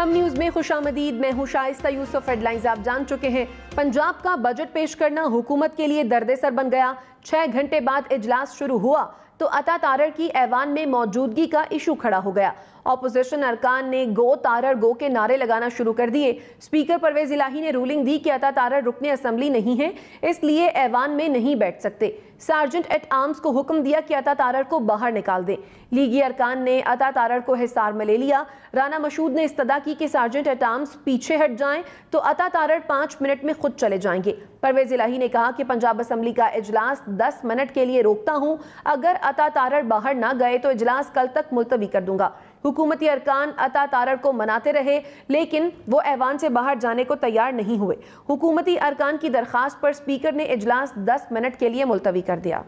ہم نیوز میں خوش آمدید، میں ہوں شائستہ یوسف۔ ہیڈ لائنز آپ جان چکے ہیں۔ پنجاب کا بجٹ پیش کرنا حکومت کے لیے دردِ سر بن گیا۔ 6 گھنٹے بعد اجلاس شروع ہوا تو عطا تارڑ کی ایوان میں موجودگی کا ایشو کھڑا ہو گیا۔ اپوزیشن ارکان نے گو تارڑ گو کے نعرے لگانا شروع کر دیے۔ اسپیکر پرویز الہی نے رولنگ دی کہ عطا تارڑ رکن اسمبلی نہیں ہے، اس لیے ایوان میں نہیں بیٹھ سکتے۔ سارجنٹ ایٹ آرمز کو حکم دیا کہ عطا تارڑ کو باہر نکال دیں۔ لیگی ارکان نے عطا تارڑ کو حصار میں لے لیا۔ رانا مشہود نے استدعا کی کہ سارجنٹ ایٹ آرمز پیچھے ہٹ جائیں تو عطا تارڑ 5 منٹ میں خود چلے جائیں گے۔ پرویز الہی نے کہا کہ پنجاب اسمبلی کا اجلاس 10 منٹ کے لیے روکتا ہوں، اگر عطا تارڑ باہر نہ گئے تو اجلاس کل تک ملتوی کر دوں گا۔ حکومتی ارکان عطا تارڑ کو مناتے رہے لیکن وہ ایوان سے باہر جانے کو تیار نہیں ہوئے۔ حکومتی ارکان کی درخواست پر اسپیکر نے اجلاس 10 منٹ کے لیے ملتوی کر دیا۔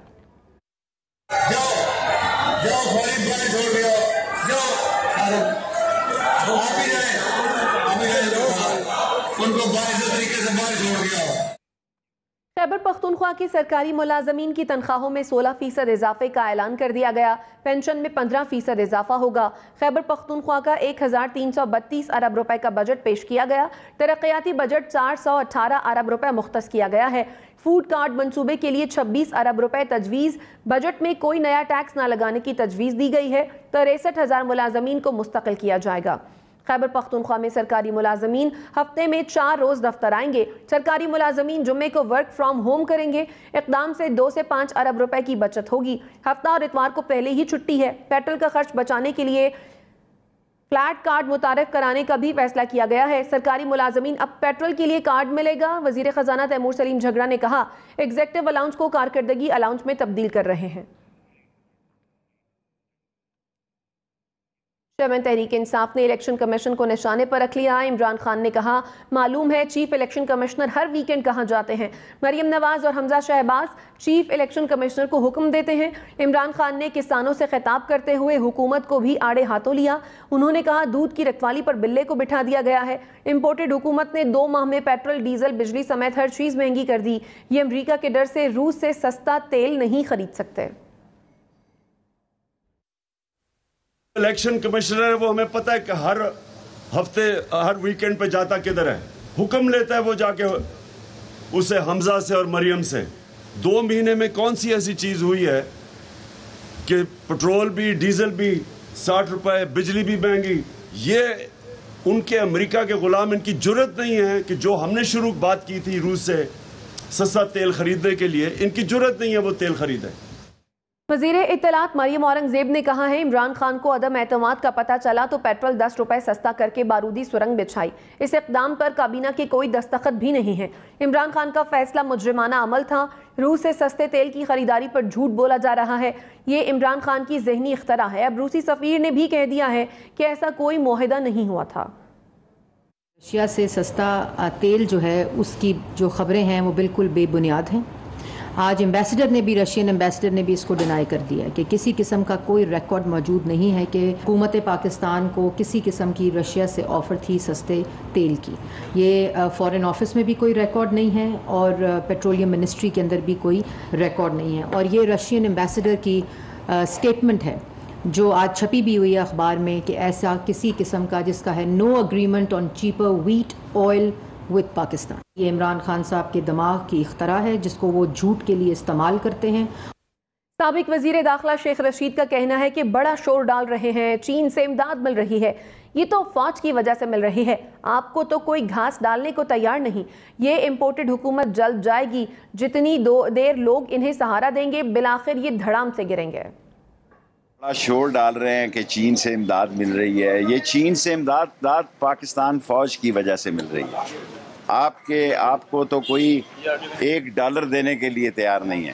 خیبر پختونخوا کی سرکاری ملازمین کی تنخواہوں میں 16% اضافے کا اعلان کر دیا گیا۔ پینشن میں 15% اضافہ ہوگا۔ خیبر پختونخوا کا 1332 ارب روپے کا بجٹ پیش کیا گیا۔ ترقیاتی بجٹ 418 ارب روپے مختص کیا گیا ہے۔ فوڈ کارڈ منصوبے کے لیے 26 ارب روپے تجویز۔ بجٹ میں کوئی نیا ٹیکس نہ لگانے کی تجویز دی گئی ہے۔ 63,000 ملازمین کو مستقل کیا جائے گا۔ خیبر پختونخوا میں سرکاری ملازمین ہفتے میں 4 روز دفتر آئیں گے۔ سرکاری ملازمین جمعے کو ورک فرام ہوم کریں گے۔ اقدام سے 2 سے 5 ارب روپے کی بچت ہوگی۔ ہفتہ اور اتوار کو پہلے ہی چھٹی ہے۔ پیٹرول کا خرچ بچانے کے لیے فلیٹ کارڈ متعارف کرانے کا بھی فیصلہ کیا گیا ہے۔ سرکاری ملازمین اب پیٹرول کے لیے کارڈ ملے گا۔ وزیر خزانہ تیمور سلیم جھگڑا نے کہا ایگزیکٹو الاؤنس کو کارکردگی الاؤنس میں تبدیل کر رہے ہیں۔ چیئرمین تحریک انصاف نے الیکشن کمیشن کو نشانے پر رکھ لیا۔ عمران خان نے کہا معلوم ہے چیف الیکشن کمشنر ہر ویکنڈ کہاں جاتے ہیں۔ مریم نواز اور حمزہ شہباز چیف الیکشن کمشنر کو حکم دیتے ہیں۔ عمران خان نے کسانوں سے خطاب کرتے ہوئے حکومت کو بھی آڑے ہاتھوں لیا۔ انہوں نے کہا دودھ کی رکھوالی پر بلے کو بٹھا دیا گیا ہے۔ امپورٹڈ حکومت نے 2 ماہ میں پیٹرول، ڈیزل، بجلی سمیت ہر چیز مہنگی کر دی۔ یہ امریکہ کے ڈر سے روس سے سستا تیل نہیں خرید سکتے۔ الیکشن کمشنر ہے وہ ہمیں پتہ ہے کہ ہر ہفتے ہر ویکنڈ پہ جاتا کدھر ہے، حکم لیتا ہے وہ جا کے اسے حمزہ سے اور مریم سے۔ 2 مہینے میں کون سی ایسی چیز ہوئی ہے کہ پٹرول بھی ڈیزل بھی 60 روپے، بجلی بھی مہنگی۔ یہ ان کے امریکہ کے غلام، ان کی جرت نہیں ہے کہ جو ہم نے شروع بات کی تھی روس سے سستا تیل خریدنے کے لیے، ان کی جرت نہیں ہے وہ تیل خریدیں۔ وزیر اطلاعات مریم اورنگزیب نے کہا ہے عمران خان کو عدم اعتماد کا پتہ چلا تو پیٹرول 10 روپے سستا کر کے بارودی سرنگ بچھائی۔ اس اقدام پر کابینہ کے کوئی دستخط بھی نہیں ہے۔ عمران خان کا فیصلہ مجرمانہ عمل تھا۔ روس سے سستے تیل کی خریداری پر جھوٹ بولا جا رہا ہے۔ یہ عمران خان کی ذہنی اختراع ہے۔ اب روسی سفیر نے بھی کہہ دیا ہے کہ ایسا کوئی معاہدہ نہیں ہوا تھا۔ رشیا سے سستا تیل جو ہے اس کی جو خبریں ہیں وہ بالکل بے بنیاد ہیں۔ آج ایمبیسڈر نے بھی، رشین ایمبیسڈر نے بھی اس کو ڈینائی کر دیا کہ کسی قسم کا کوئی ریکارڈ موجود نہیں ہے کہ حکومت پاکستان کو کسی قسم کی رشیا سے آفر تھی سستے تیل کی۔ یہ فارن آفس میں بھی کوئی ریکارڈ نہیں ہے اور پیٹرولیم منسٹری کے اندر بھی کوئی ریکارڈ نہیں ہے۔ اور یہ رشین ایمبیسڈر کی سٹیٹمنٹ ہے جو آج چھپی بھی ہوئی ہے اخبار میں کہ ایسا کسی قسم کا جس کا ہے no agreement on cheaper wheat oil with Pakistan. یہ عمران خان صاحب کے دماغ کی اختراع ہے جس کو وہ جھوٹ کے لیے استعمال کرتے ہیں۔ سابق وزیر داخلہ شیخ رشید کا کہنا ہے کہ بڑا شور ڈال رہے ہیں، چین سے امداد مل رہی ہے، یہ تو فوج کی وجہ سے مل رہی ہے، آپ کو تو کوئی گھاس ڈالنے کو تیار نہیں۔ یہ امپورٹڈ حکومت جلد جائے گی، جتنی دیر لوگ انہیں سہارا دیں گے بالآخر یہ دھڑام سے گریں گے۔ بڑا شور ڈال رہے ہیں کہ چین سے امداد مل رہی ہے، یہ چین سے امداد پاکستان فوج کی وجہ سے مل رہی ہے۔ آپ کو تو کوئی $1 دینے کے لیے تیار نہیں ہے،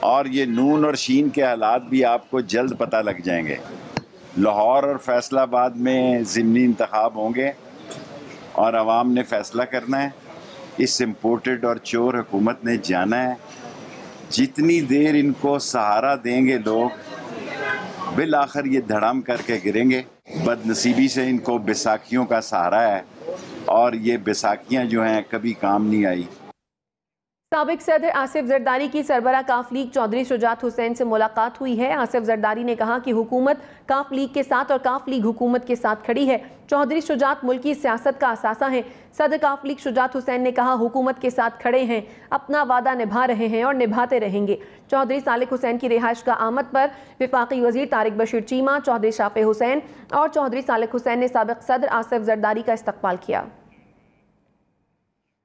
اور یہ نون اور شین کے حالات بھی آپ کو جلد پتہ لگ جائیں گے۔ لاہور اور فیصل آباد میں ضمنی انتخاب ہوں گے اور عوام نے فیصلہ کرنا ہے۔ اس امپورٹڈ اور چور حکومت نے جانا ہے جتنی دیر ان کو سہارا دیں گے لوگ بالآخر یہ دھڑام کر کے گریں گے۔ بد نصیبی سے ان کو بیساکھیوں کا سہارا ہے اور یہ بیساکھیاں جو ہیں کبھی کام نہیں آئی۔ سابق صدر آصف زرداری کی سربراہ کاف لیگ چودھری شجاعت حسین سے ملاقات ہوئی ہے۔ آصف زرداری نے کہا کہ حکومت کاف لیگ کے ساتھ اور کاف لیگ حکومت کے ساتھ کھڑی ہے۔ چودھری شجاعت ملکی سیاست کا اثاثہ ہیں۔ صدر کاف لیگ شجاعت حسین نے کہا حکومت کے ساتھ کھڑے ہیں، اپنا وعدہ نبھا رہے ہیں اور نبھاتے رہیں گے۔ چودھری صالح حسین کی رہائش کا آمد پر وفاقی وزیر طارق بشیر چیمہ، چودھری شافع حسین اور چودھری صالح حسین نے سابق صدر آصف زرداری کا استقبال کیا۔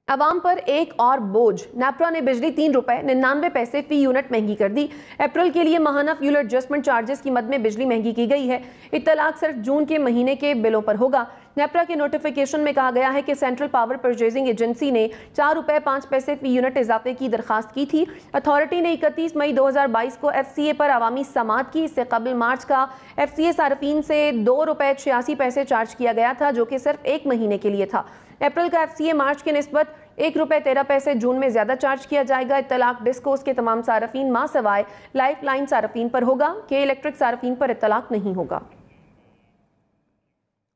عوام پر ایک اور بوجھ، نیپرا نے بجلی 3 روپے 99 پیسے فی یونٹ مہنگی کر دی۔ اپریل کے لیے ماہانہ فیول ایڈجسٹمنٹ چارجز کی مد میں بجلی مہنگی کی گئی ہے۔ اطلاق صرف جون کے مہینے کے بلوں پر ہوگا۔ نیپرا کے نوٹیفیکیشن میں کہا گیا ہے کہ سینٹرل پاور پرچیزنگ ایجنسی نے 4 روپے 5 پیسے فی یونٹ اضافے کی درخواست کی تھی۔ اتھارٹی نے 31 مئی 2022 کو ایف سی اے پر عوامی سماعت کی۔ اس سے قبل مارچ کا ایف سی اے صارفین سے 2 روپے 86 پیسے چارج کیا گیا تھا، جو کہ صرف 1 مہینے کے لیے تھا۔ اپریل کا ایف سی اے مارچ کے نسبت 1 روپے 13 پیسے جون میں زیادہ چارج کیا جائے گا۔ اطلاق ڈسکوز کے تمام صارفین ماں سوائے لائف لائن صارفین پر ہوگا کہ الیکٹرک صارفین پر اطلاق نہیں ہوگا۔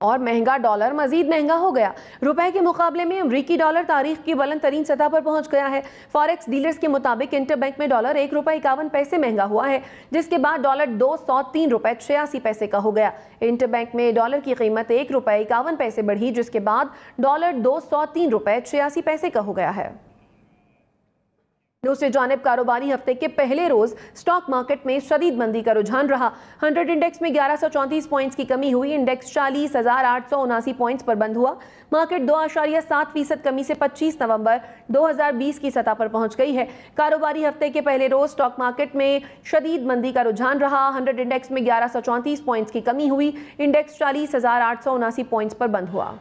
اور مہنگا ڈالر مزید مہنگا ہو گیا۔ روپے کے مقابلے میں امریکی ڈالر تاریخ کی بلند ترین سطح پر پہنچ گیا ہے۔ فاریکس ڈیلرز کے مطابق انٹر بینک میں ڈالر 1 روپے 51 پیسے مہنگا ہوا ہے، جس کے بعد ڈالر 203 روپے 86 پیسے کا ہو گیا۔ انٹر بینک میں ڈالر کی قیمت 1 روپے 51 پیسے بڑھی، جس کے بعد ڈالر 203 روپے 86 پیسے کا ہو گیا ہے۔ دوسری جانب کاروباری ہفتے کے پہلے روز سٹاک مارکیٹ میں شدید مندی کا رجحان رہا۔ 100 انڈیکس میں 1134 پوائنٹس کی کمی ہوئی۔ انڈیکس 40,879 پوائنٹس پر بند ہوا۔ مارکیٹ 2.7% کمی سے 25 نومبر 2020 کی سطح پر پہنچ گئی ہے۔ کاروباری ہفتے کے پہلے روز سٹاک مارکیٹ میں شدید مندی کا رجحان رہا۔ 100 انڈیکس میں 1134 پوائنٹس کی کمی ہوئی۔ انڈیکس 40,879 پوائنٹس پر بند ہوا۔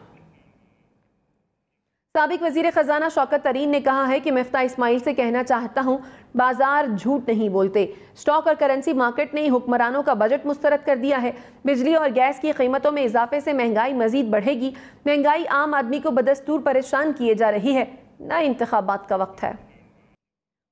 سابق وزیر خزانہ شوکت ترین نے کہا ہے کہ مفتاح اسماعیل سے کہنا چاہتا ہوں بازار جھوٹ نہیں بولتے۔ سٹاک اور کرنسی مارکیٹ نے حکمرانوں کا بجٹ مسترد کر دیا ہے۔ بجلی اور گیس کی قیمتوں میں اضافے سے مہنگائی مزید بڑھے گی۔ مہنگائی عام آدمی کو بدستور پریشان کیے جا رہی ہے۔ نئے انتخابات کا وقت ہے۔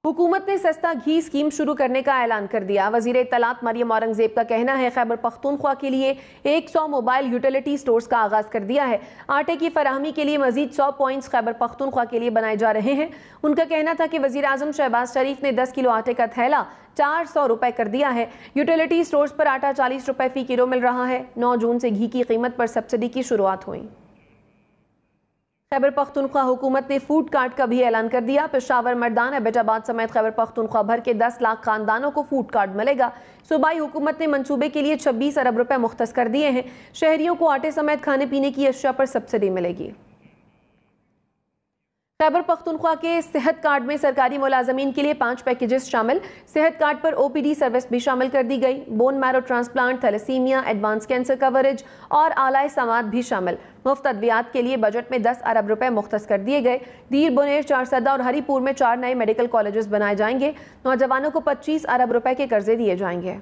حکومت نے سستا گھی اسکیم شروع کرنے کا اعلان کر دیا۔ وزیر اطلاعات مریم اورنگزیب کا کہنا ہے خیبر پختونخوا کے لیے 100 موبائل یوٹیلیٹی سٹورز کا آغاز کر دیا ہے۔ آٹے کی فراہمی کے لیے مزید 100 پوائنٹس خیبر پختونخوا کے لیے بنائے جا رہے ہیں۔ ان کا کہنا تھا کہ وزیر اعظم شہباز شریف نے 10 کلو آٹے کا تھیلا 400 روپے کر دیا ہے۔ یوٹیلیٹی سٹورز پر آٹا 40 روپے فی کلو مل رہا ہے۔ 9 جون سے گھی کی قیمت پر سبسڈی کی شروعات ہوئی۔ خیبر پختونخوا حکومت نے فوڈ کارٹ کا بھی اعلان کر دیا۔ پشاور، مردان، ایبٹ آباد سمیت خیبر پختونخوا بھر کے 10 لاکھ خاندانوں کو فوڈ کارٹ ملے گا۔ صوبائی حکومت نے منصوبے کے لیے 26 ارب روپے مختص کر دیے ہیں۔ شہریوں کو آٹے سمیت کھانے پینے کی اشیاء پر سبسڈی ملے گی۔ خیبر پختونخوا کے صحت کارڈ میں سرکاری ملازمین کے لیے 5 پیکیجز شامل۔ صحت کارڈ پر OPD سروس بھی شامل کر دی گئی۔ Bone marrow transplant, thalassemia, advance cancer coverage اور اعلی سماعت بھی شامل۔ مفت ادویات کے لیے بجٹ میں 10 ارب روپے مختص کر دیے گئے۔ دیر، بنیر، چارسدہ اور ہری پور میں 4 نئے میڈیکل کالجز بنائے جائیں گے۔ نوجوانوں کو 25 ارب روپے کے قرضے دیے جائیں گے۔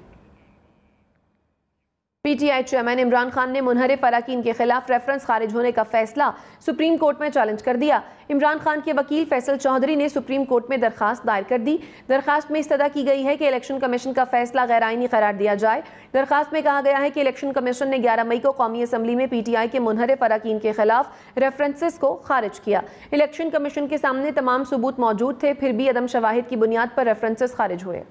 P T I chairman Imran Khan نے منحرف اراکین کے خلاف ریفرنس خارج ہونے کا فیصلہ سپریم کورٹ میں چیلنج کر دیا۔ عمران خان کے وکیل فیصل چودھری نے سپریم کورٹ میں درخواست دائر کر دی۔ درخواست میں استدعا کی گئی ہے کہ الیکشن کمیشن کا فیصلہ غیر آئینی قرار دیا جائے۔ درخواست میں کہا گیا ہے کہ الیکشن کمیشن نے 11 مئی کو قومی اسمبلی میں پی ٹی آئی کے منحرف اراکین کے خلاف ریفرنسز کو خارج کیا۔ الیکشن کمیشن کے سامنے تمام ثبوت موجود تھے، پھر بھی عدم شواہد کی بنیاد پر ریفرنسز خارج ہوئے۔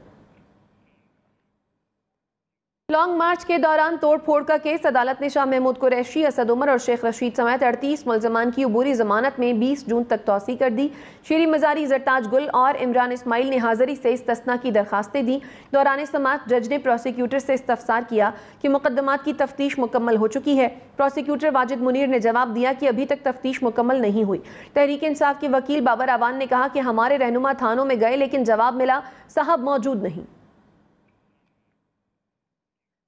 لانگ مارچ کے دوران توڑ پھوڑ کا کیس، عدالت نے شاہ محمود قریشی، اسد عمر اور شیخ رشید سمیت 38 ملزمان کی عبوری ضمانت میں 20 جون تک توسیع کر دی۔ شیری مزاری، زرتاج گل اور عمران اسماعیل نے حاضری سے استثناء کی درخواستیں دیں۔ دوران سماعت جج نے پروسیکیوٹر سے استفسار کیا کہ مقدمات کی تفتیش مکمل ہو چکی ہے۔ پروسیکیوٹر واجد منیر نے جواب دیا کہ ابھی تک تفتیش مکمل نہیں ہوئی۔ تحریک انصاف کے وکیل بابر اعوان نے کہا کہ ہمارے رہنما تھانوں میں گئے لیکن جواب ملا صاحب موجود نہیں۔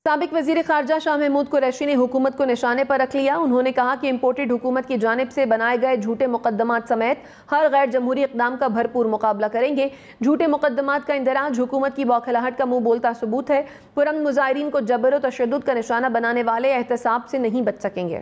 سابق وزیر خارجہ شاہ محمود قریشی نے حکومت کو نشانے پر رکھ لیا۔ انہوں نے کہا کہ امپورٹڈ حکومت کی جانب سے بنائے گئے جھوٹے مقدمات سمیت ہر غیر جمہوری اقدام کا بھرپور مقابلہ کریں گے۔ جھوٹے مقدمات کا اندراج حکومت کی بوکھلاہٹ کا منہ بولتا ثبوت ہے۔ پرامن مظاہرین کو جبر و تشدد کا نشانہ بنانے والے احتساب سے نہیں بچ سکیں گے۔